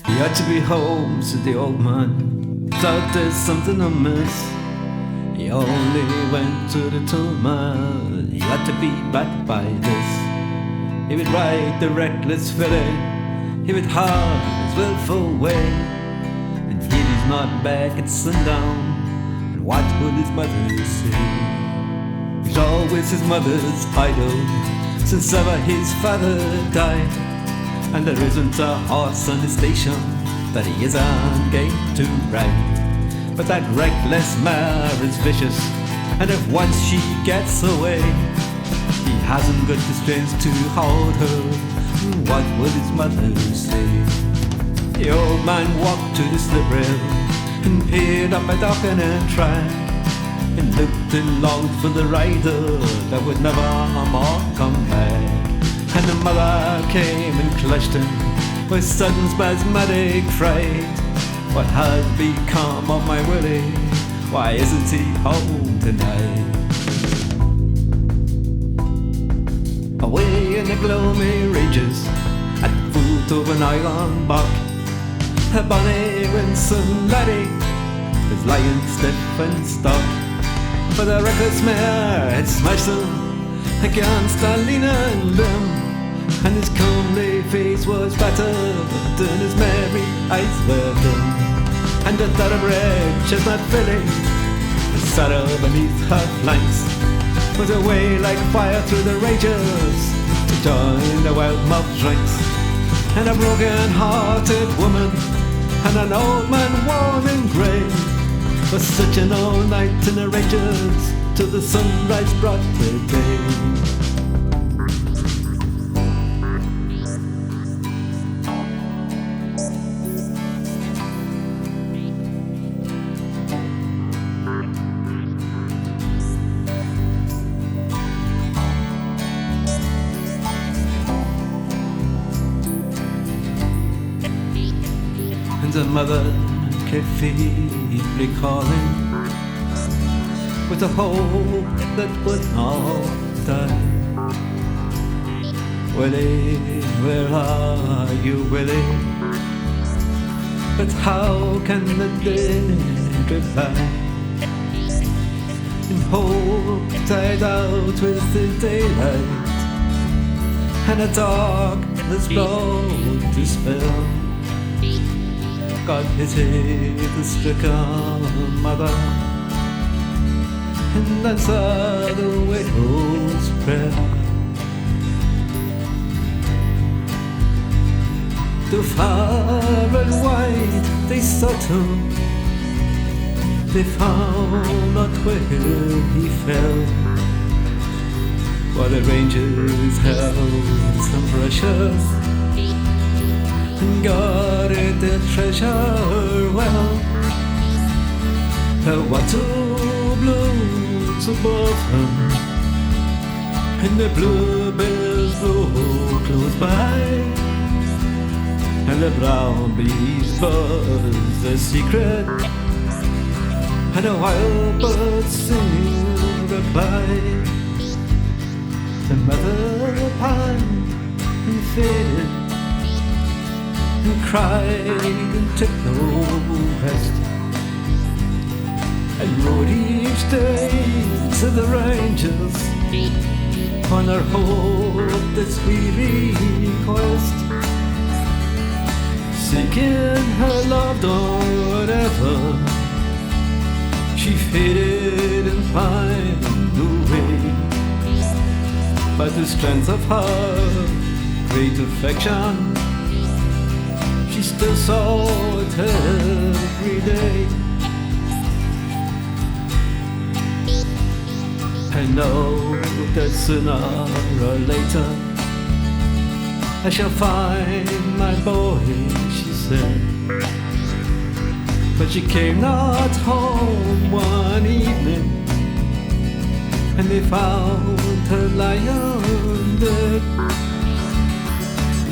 He ought to be home, said the old man. Thought there's something amiss. He only went to the tollman. He ought to be back by this. He would ride the reckless filly. He would have his willful way. And he'd his not back at sundown. And what would his mother say? He's always his mother's idol since ever his father died. And there isn't a horse on the station that he isn't game to ride. But that reckless mare is vicious, and if once she gets away, he hasn't got the strength to hold her. What would his mother say? The old man walked to the slip rail and peered up a docketing track, and looked and longed for the rider that would never more come back. And the mother came and clutched him with sudden spasmodic fright. What has become of my Willie? Why isn't he home tonight? Away in the gloomy ranges, at the foot of an island buck, a bonny winsome laddie was lying stiff and stuck. For the reckless mare had smashed him against a leaning limb, and his comely face was battered and his merry eyes were dim. And the thoroughbred chestnut filly, the saddle beneath her flanks, was away like fire through the ranges to join the wild mob ranks. And a broken-hearted woman and an old man worn in grey was searching all night in the ranges till the sunrise brought the day. And the mother kept feebly calling with a hope that would not die. Willie, where are you, Willie? But how can the day goodbye? And hope died out with the daylight, and a darkness brought despair. God pity the stricken mother and answer the widow's prayer. Too far and wide they sought him, they found not where he fell. While the rangers held some precious and guarded their treasure well, the water blooms above them, and the bluebells blow close by, and the brown bees buzz their secret, and the wild birds sing reply. The mother pined and faded and cried and took no rest, and rode each day to the ranges on her hopeless weary quest, seeking her loved one whatever she faded and pined away. By the strength of her great affection, she still saw it every day. I know that sooner or later I shall find my boy, she said. But she came not home one evening, and they found her lying dead.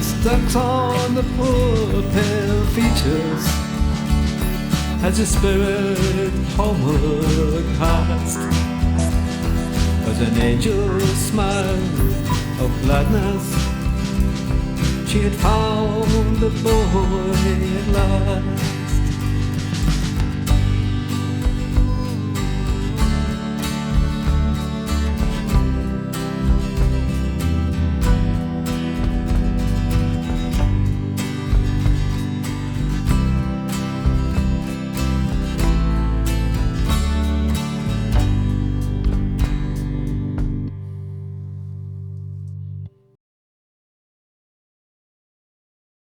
Stuck on the poor pale features as the spirit homeward passed, was an angel's smile of gladness She had found the boy at last.